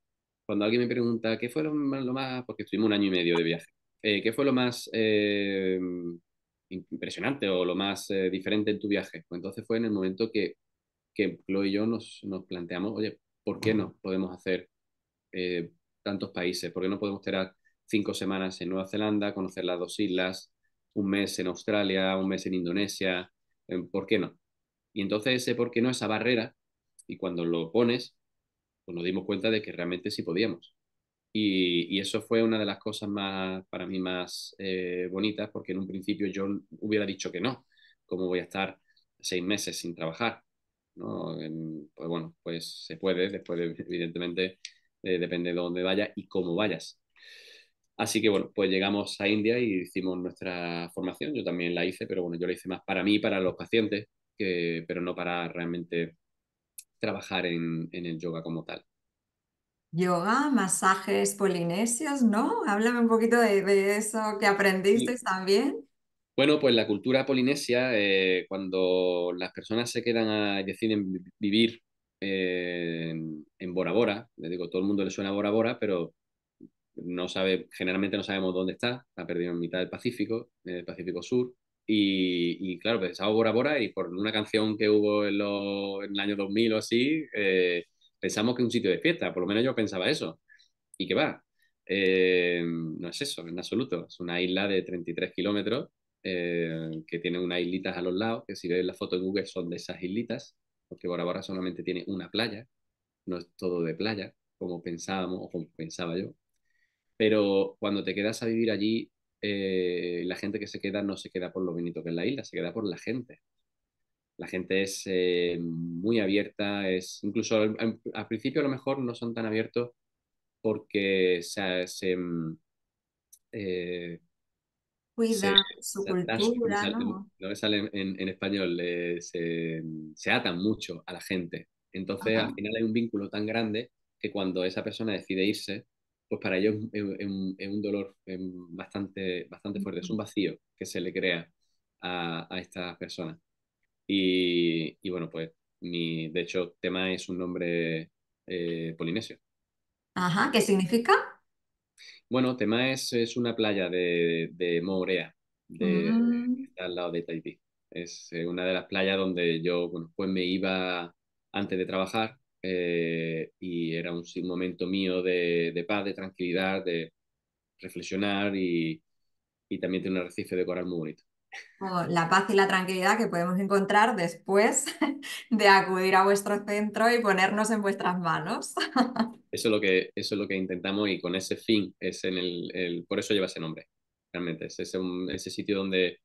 Cuando alguien me pregunta, ¿qué fue lo más, porque estuvimos un año y medio de viaje, ¿qué fue lo más impresionante o lo más diferente en tu viaje? Pues entonces fue en el momento que Chloe y yo nos planteamos, oye, ¿por qué no podemos hacer tantos países? ¿Por qué no podemos tener 5 semanas en Nueva Zelanda, conocer las dos islas, un mes en Australia, un mes en Indonesia? ¿Por qué no? Y entonces ese por qué no, esa barrera, y cuando lo pones, pues nos dimos cuenta de que realmente sí podíamos. Y eso fue una de las cosas más, para mí, más bonitas, porque en un principio yo hubiera dicho que no, ¿cómo voy a estar 6 meses sin trabajar? ¿no? Pues bueno, pues se puede, después evidentemente depende de dónde vayas y cómo vayas. Así que bueno, pues llegamos a India y hicimos nuestra formación. Yo también la hice, pero bueno, yo la hice más para mí y para los pacientes, pero no para realmente trabajar en el yoga como tal. Yoga, masajes polinesios, ¿no? Háblame un poquito de eso que aprendisteis también. Bueno, pues la cultura polinesia, cuando las personas se quedan deciden vivir en Bora Bora, le digo, todo el mundo le suena Bora Bora, pero no sabe, generalmente no sabemos dónde está perdido en mitad del Pacífico, en el Pacífico Sur, y claro, pensaba Bora Bora y por una canción que hubo en el año 2000 o así, pensamos que es un sitio de fiesta, por lo menos yo pensaba eso, y que va. No es eso, en absoluto. Es una isla de 33 kilómetros que tiene unas islitas a los lados, que si ves la foto en Google son de esas islitas, porque Bora Bora solamente tiene una playa, no es todo de playa, como pensábamos o como pensaba yo. Pero cuando te quedas a vivir allí, la gente que se queda no se queda por lo bonito que es la isla, se queda por la gente. La gente es muy abierta, es incluso al principio a lo mejor no son tan abiertos porque eh, se, Cuida su cultura, ¿no? no me sale en español, se atan mucho a la gente. Entonces, al Ajá. final hay un vínculo tan grande que cuando esa persona decide irse, pues para ellos es un dolor bastante fuerte, es un vacío que se le crea a estas personas. Y bueno, pues de hecho, Tema es un nombre polinesio. Ajá, ¿qué significa? Bueno, Tema es una playa de Moorea, que Mm. está al lado de Tahití. Es una de las playas donde yo, bueno, pues me iba antes de trabajar y era un momento mío de paz, de tranquilidad, de reflexionar y también tiene un arrecife de coral muy bonito. O la paz y la tranquilidad que podemos encontrar después de acudir a vuestro centro y ponernos en vuestras manos. Eso es lo que intentamos y con ese fin es por eso lleva ese nombre. Realmente es ese sitio donde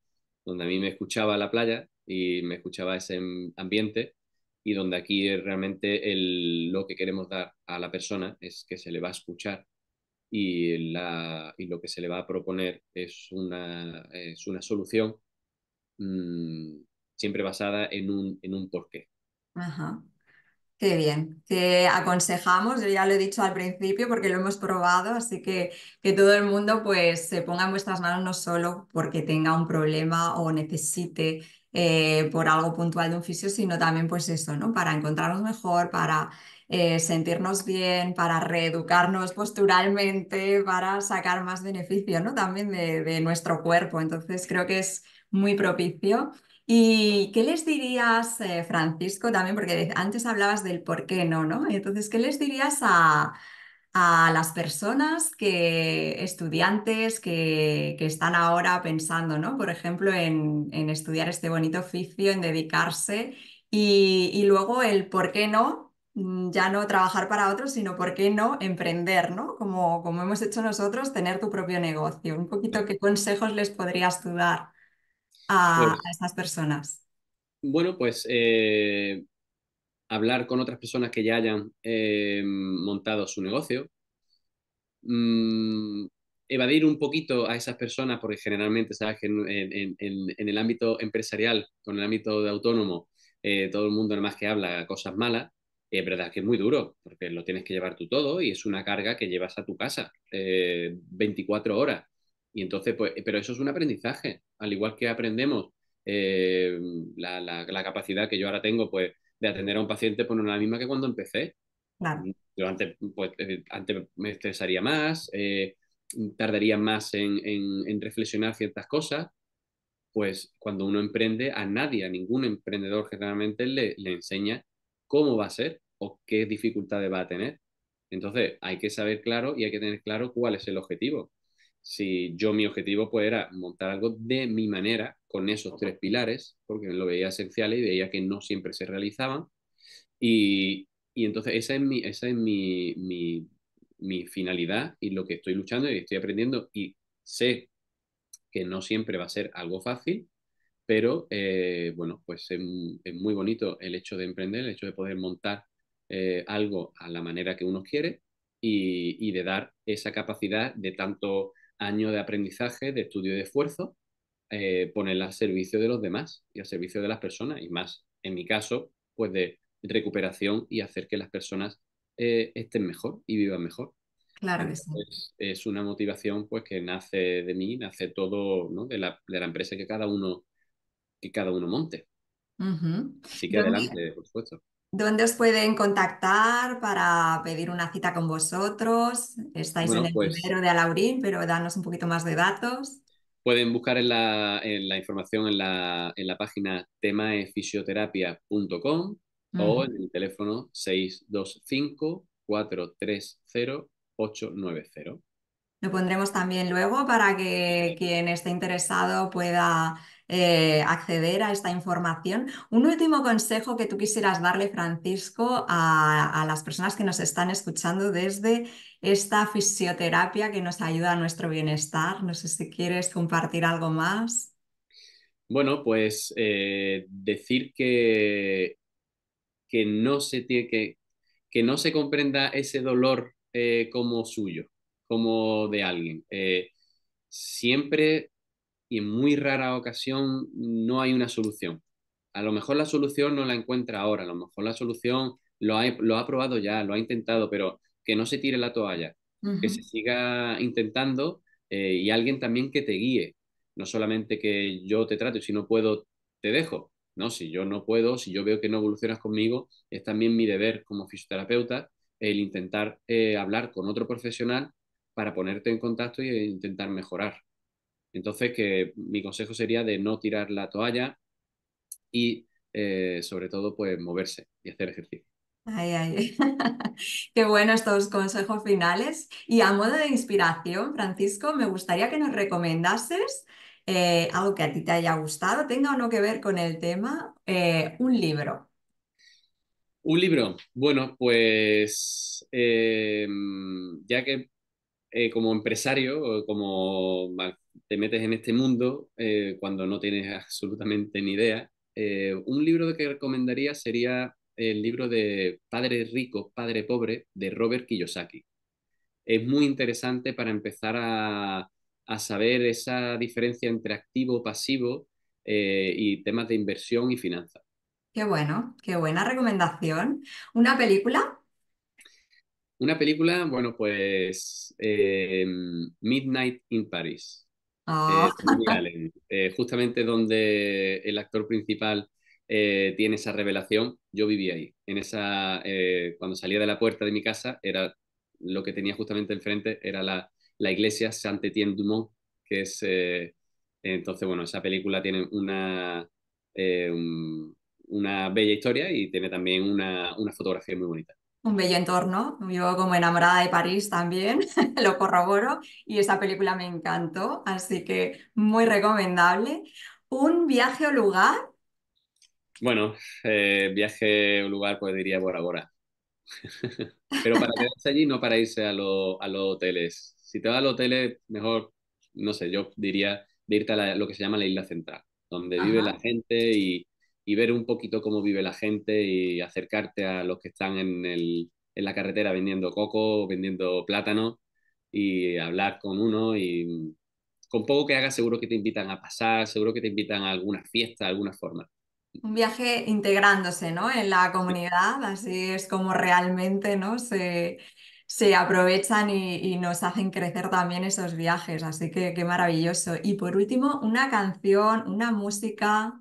a mí me escuchaba la playa y me escuchaba ese ambiente y donde aquí realmente lo que queremos dar a la persona es que se le va a escuchar y lo que se le va a proponer es una solución mmm, siempre basada en un porqué. Ajá. Qué bien, que aconsejamos, yo ya lo he dicho al principio porque lo hemos probado, así que todo el mundo pues se ponga en vuestras manos no solo porque tenga un problema o necesite por algo puntual de un fisio, sino también pues eso, ¿no? Para encontrarnos mejor, para sentirnos bien, para reeducarnos posturalmente, para sacar más beneficio, ¿no? También de nuestro cuerpo. Entonces creo que es muy propicio. ¿Y qué les dirías, Francisco, también? Porque antes hablabas del por qué no, ¿no? Entonces, ¿qué les dirías a las personas estudiantes que están ahora pensando, ¿no? Por ejemplo, en estudiar este bonito oficio, en dedicarse y luego el por qué no, ya no trabajar para otros, sino por qué no emprender, ¿no? Como hemos hecho nosotros, tener tu propio negocio. Un poquito, ¿qué consejos les podrías tú dar a Pues estas personas? bueno, pues hablar con otras personas que ya hayan montado su negocio, mm, evadir un poquito a esas personas, porque generalmente sabes que en el ámbito empresarial, con el ámbito de autónomo, todo el mundo nada más que habla cosas malas. Es verdad que es muy duro, porque lo tienes que llevar tú todo y es una carga que llevas a tu casa 24 horas. Y entonces, pues, pero eso es un aprendizaje, al igual que aprendemos eh, la capacidad que yo ahora tengo, pues, de atender a un paciente, pues no es la misma que cuando empecé. Claro, Yo antes, pues, antes me estresaría más, tardaría más en reflexionar ciertas cosas. Pues cuando uno emprende, a nadie, a ningún emprendedor generalmente le enseña cómo va a ser o qué dificultades va a tener. Entonces hay que saber claro y hay que tener claro cuál es el objetivo. Si yo mi objetivo pues era montar algo de mi manera, con esos tres pilares, porque lo veía esencial y veía que no siempre se realizaban, y entonces esa es mi finalidad y lo que estoy luchando y estoy aprendiendo y sé que no siempre va a ser algo fácil, pero bueno, pues es muy bonito el hecho de emprender, el hecho de poder montar algo a la manera que uno quiere y de dar esa capacidad de tanto año de aprendizaje, de estudio y de esfuerzo, ponerla al servicio de los demás y al servicio de las personas y más, en mi caso, pues de recuperación y hacer que las personas estén mejor y vivan mejor. Claro que sí. Entonces, es una motivación pues que nace de mí, nace todo, ¿no? De la empresa que cada uno monte. Ujú. Así que ¿Dónde, adelante, por supuesto. dónde os pueden contactar para pedir una cita con vosotros? Estáis en Bueno, el pues vivero de Alaurín, pero danos un poquito más de datos. pueden buscar en la información en la página temaefisioterapia.com o en Ujú. el teléfono 625-430-890. Lo pondremos también luego para que quien esté interesado pueda acceder a esta información. Un último consejo que tú quisieras darle, Francisco, a las personas que nos están escuchando desde esta fisioterapia que nos ayuda a nuestro bienestar. No sé si quieres compartir algo más. Bueno, pues decir que no se tiene que no se comprenda ese dolor como suyo, como de alguien. Siempre y en muy rara ocasión no hay una solución. A lo mejor la solución no la encuentra ahora, a lo mejor la solución lo ha probado ya, lo ha intentado, pero que no se tire la toalla, que se Ujú, siga intentando y alguien también que te guíe. No solamente que yo te trato y si no puedo, te dejo. No, si yo no puedo, si yo veo que no evolucionas conmigo, es también mi deber como fisioterapeuta el intentar hablar con otro profesional para ponerte en contacto e intentar mejorar. Entonces, que mi consejo sería de no tirar la toalla y sobre todo, pues moverse y hacer ejercicio. ay, ay. Qué bueno estos consejos finales. Y a modo de inspiración, Francisco, me gustaría que nos recomendases algo que a ti te haya gustado, tenga o no que ver con el tema, un libro. Un libro, bueno, pues ya que como empresario, o como te metes en este mundo cuando no tienes absolutamente ni idea, un libro que recomendaría sería el libro de Padre Rico, Padre Pobre de Robert Kiyosaki. Es muy interesante para empezar a saber esa diferencia entre activo, pasivo y temas de inversión y finanzas. Qué bueno, qué buena recomendación. ¿Una película? Una película, bueno, pues Midnight in Paris, Oh, de Woody Allen. Justamente donde el actor principal tiene esa revelación, yo viví ahí. Cuando salía de la puerta de mi casa, era lo que tenía justamente enfrente, era la iglesia Saint-Étienne-du-Mont, que es, entonces, bueno, esa película tiene una bella historia y tiene también una fotografía muy bonita. un bello entorno. Yo como enamorada de París también, lo corroboro y esa película me encantó, así que muy recomendable. ¿Un viaje o lugar? Bueno, viaje o lugar, pues diría Bora Bora. Pero para quedarse allí, no para irse a los hoteles. Si te vas a los hoteles, mejor, no sé, yo diría de irte a lo que se llama la isla central, donde vive la Ajá. gente y ver un poquito cómo vive la gente y acercarte a los que están en la carretera vendiendo coco, vendiendo plátano y hablar con uno y con poco que hagas seguro que te invitan a pasar, seguro que te invitan a alguna fiesta, a alguna forma. Un viaje integrándose, ¿no? En la comunidad, así es como realmente, ¿no? Se aprovechan y nos hacen crecer también esos viajes, así que qué maravilloso. Y por último, una canción, una música.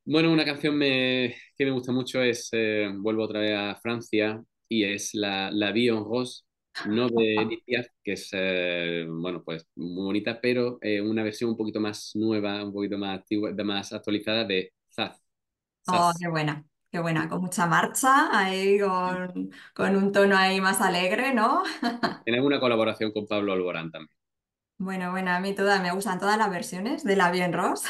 Bueno, una canción que me gusta mucho es, vuelvo otra vez a Francia, y es La Vie en Rose, no de Edith Piaf, que es, bueno, pues muy bonita, pero una versión un poquito más nueva, un poquito más antigua, más actualizada de Zaz. Oh, Zaz. qué buena, con mucha marcha, ahí con un tono ahí más alegre, ¿no? Tiene alguna colaboración con Pablo Alborán también. Bueno, bueno, a mí todas me gustan todas las versiones de la Bien Ross.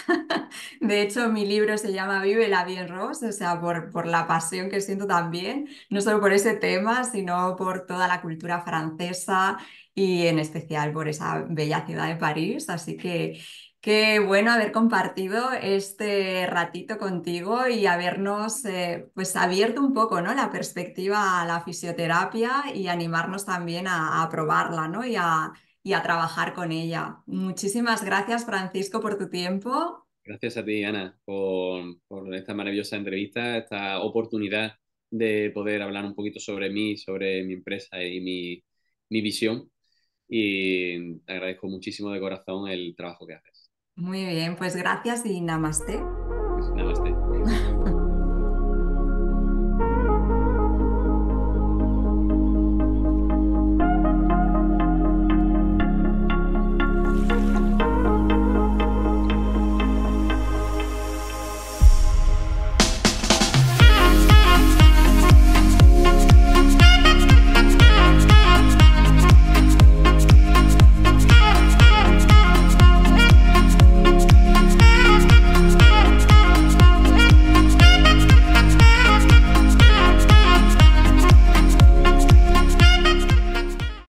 De hecho, mi libro se llama Vive la Bien Ross, o sea, por la pasión que siento también, no solo por ese tema, sino por toda la cultura francesa y en especial por esa bella ciudad de París. Así que Qué bueno haber compartido este ratito contigo y habernos pues abierto un poco, ¿no? La perspectiva a la fisioterapia y animarnos también a probarla, ¿no? Y a trabajar con ella. Muchísimas gracias, Francisco, por tu tiempo. Gracias a ti, Ana, por esta maravillosa entrevista, esta oportunidad de poder hablar un poquito sobre mí, sobre mi empresa y mi visión. Y te agradezco muchísimo de corazón el trabajo que haces. Muy bien, pues gracias y namaste.